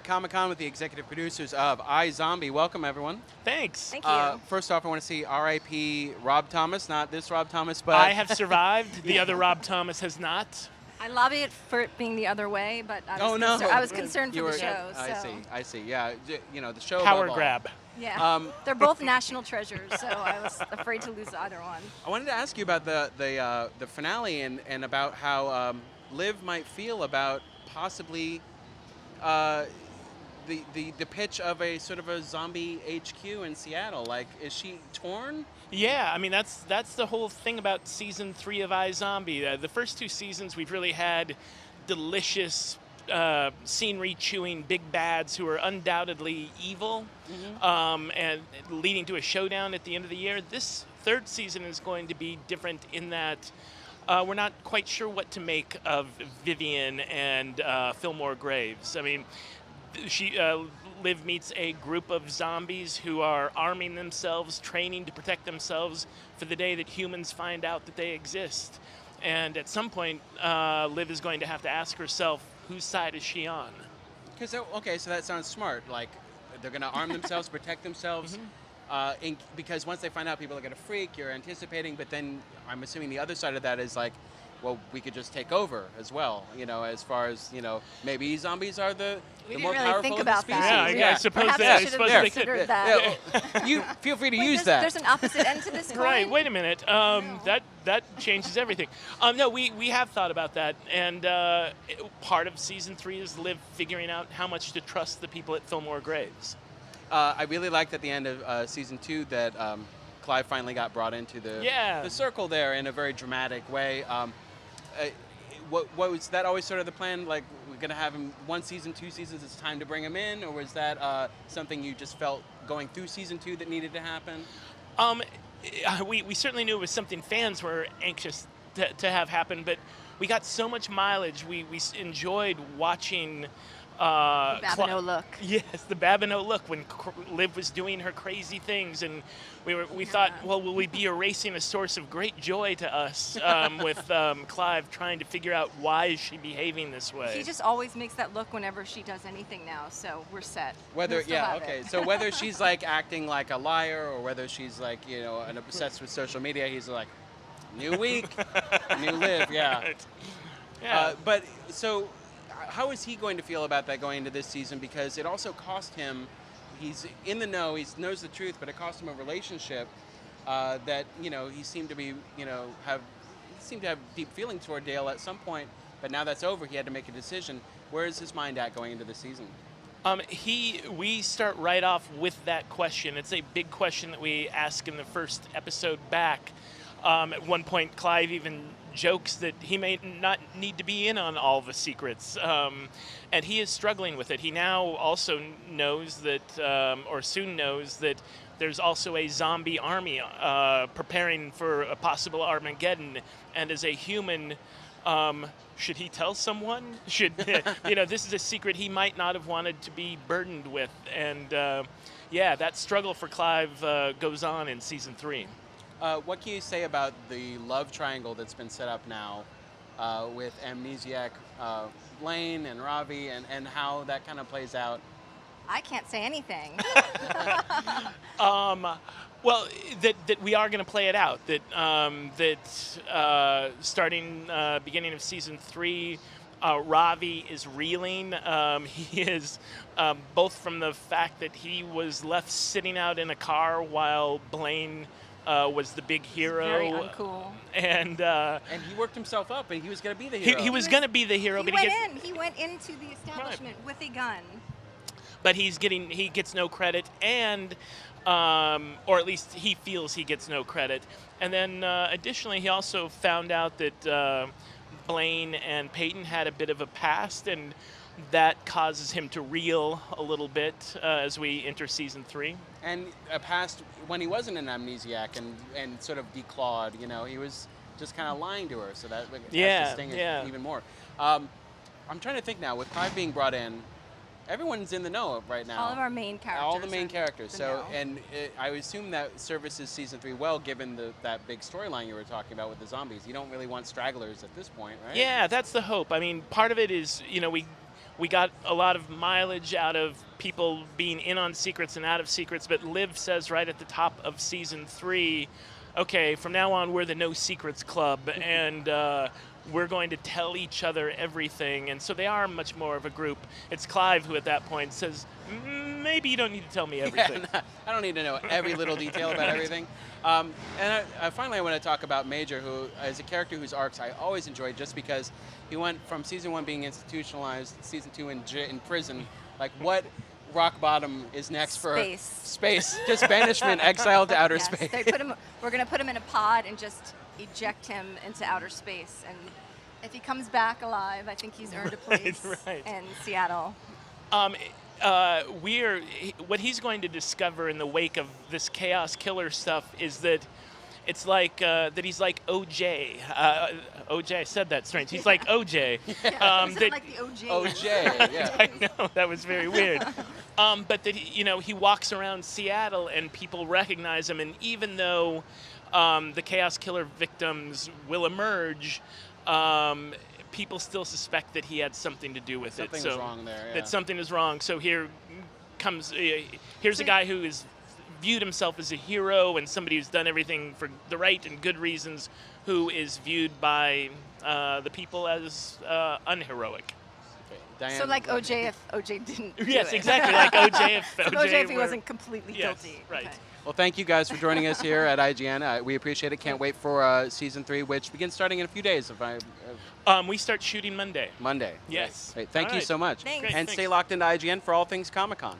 at Comic-Con with the executive producers of iZombie. Welcome, everyone. Thanks. Thank you. First off, I want to see R.I.P. Rob Thomas, not this Rob Thomas, but... I have survived. The other Rob Thomas has not. I lobbied for it being the other way, but I was, I was concerned for the show. I see. Yeah, the show. Power grab. Yeah. They're both national treasures, so I was afraid to lose either one. I wanted to ask you about the finale and about how Liv might feel about possibly the pitch of a sort of a zombie HQ in Seattle. Like, is she torn? Yeah, I mean that's the whole thing about season 3 of iZombie. The first 2 seasons we've really had delicious scenery chewing big bads who are undoubtedly evil, and leading to a showdown at the end of the year. This 3rd season is going to be different in that we're not quite sure what to make of Vivian and Fillmore Graves. I mean, Liv meets a group of zombies who are arming themselves, training to protect themselves for the day that humans find out that they exist. And at some point, Liv is going to have to ask herself, whose side is she on? Okay, so that sounds smart. Like, they're going to arm themselves, protect themselves, because once they find out, people are going to freak. You're anticipating, but then I'm assuming the other side of that is like, well, we could just take over as well. As far as maybe zombies are the more really powerful think of the about species. that. Yeah, I suppose Perhaps that. I should have considered that. Yeah, you feel free to use that. There's an opposite end to this coin. Right. Wait a minute. That changes everything. No, we have thought about that, and part of season 3 is Liv figuring out how much to trust the people at Fillmore Graves. I really liked at the end of season 2 that Clive finally got brought into the circle there in a very dramatic way. What was that always sort of the plan? Like, we're going to have him 1 season, 2 seasons, it's time to bring him in? Or was that something you just felt going through season 2 that needed to happen? We certainly knew it was something fans were anxious to have happen, but we got so much mileage. We enjoyed watching... the Babineau look. Yes, the Babineau look when Liv was doing her crazy things, and we thought, well, will we be erasing a source of great joy to us with Clive trying to figure out why is she behaving this way? She just always makes that look whenever she does anything now, so we're set. So whether she's like acting like a liar or whether she's like and obsessed with social media, he's like, new week, new Liv, Right. Yeah. But so. How is he going to feel about that going into this season? Because it also cost him, he's in the know, he knows the truth, but it cost him a relationship that, he seemed to be, have deep feelings toward Dale at some point, but now that's over, he had to make a decision. Where is his mind at going into the season? We start right off with that question. It's a big question that we ask in the first episode back. At one point, Clive even jokes that he may not need to be in on all the secrets, and he is struggling with it. He now also knows that, or soon knows that, there's also a zombie army preparing for a possible Armageddon, and as a human, should he tell someone? Should this is a secret he might not have wanted to be burdened with, and that struggle for Clive goes on in season 3. What can you say about the love triangle that's been set up now with amnesiac Blaine and Ravi and how that kind of plays out? I can't say anything. Well, that we are going to play it out. That starting beginning of season 3, Ravi is reeling. He is both from the fact that he was left sitting out in a car while Blaine was the big hero. Very uncool. And he worked himself up, and he was going to be the hero. He was going to be the hero, but he went into the establishment with a gun. But he gets no credit, and or at least he feels he gets no credit. And then additionally, he also found out that Blaine and Peyton had a bit of a past, and that causes him to reel a little bit as we enter season 3. And a past when he wasn't an amnesiac and sort of declawed, he was just kind of lying to her, so that adds to sting it even more. I'm trying to think now, with Clive being brought in, everyone's in the know right now. All of our main characters. All the main characters. I would assume that services season 3 well, given that big storyline you were talking about with the zombies. You don't really want stragglers at this point, right? Yeah, that's the hope. I mean, part of it is, we got a lot of mileage out of people being in on secrets and out of secrets, but Liv says right at the top of season 3, okay, from now on we're the No Secrets Club, and we're going to tell each other everything. And so they are much more of a group. It's Clive who at that point says, maybe you don't need to tell me everything. Yeah, I don't need to know every little detail about everything. And finally I want to talk about Major, who is a character whose arcs I always enjoyed just because he went from season 1 being institutionalized, season 2 in prison. Like, what rock bottom is next for space? Just banishment, exile to outer space. We're going to put him in a pod and just eject him into outer space. And if he comes back alive, I think he's earned a place in Seattle. What he's going to discover in the wake of this Chaos Killer stuff is that it's like that he's like OJ. OJ, I said that strange. He's like OJ. Like the OJ. OJ, yeah. I know, that was very weird. But that he walks around Seattle and people recognize him, and even though the Chaos Killer victims will emerge, people still suspect that he had something to do with it. Something is wrong there. Yeah. That something is wrong. So here's a guy who has viewed himself as a hero and somebody who's done everything for the right and good reasons, who is viewed by the people as unheroic. Okay. Diane, so like OJ if OJ didn't do Yes, it. exactly, like OJ if OJ if he wasn't completely guilty. Right. Okay. Well, thank you guys for joining us here at IGN. We appreciate it. Can't wait for season 3, which begins starting in a few days. We start shooting Monday. Monday. Yes. Great. Thank you so much. Thanks. And stay locked into IGN for all things Comic-Con.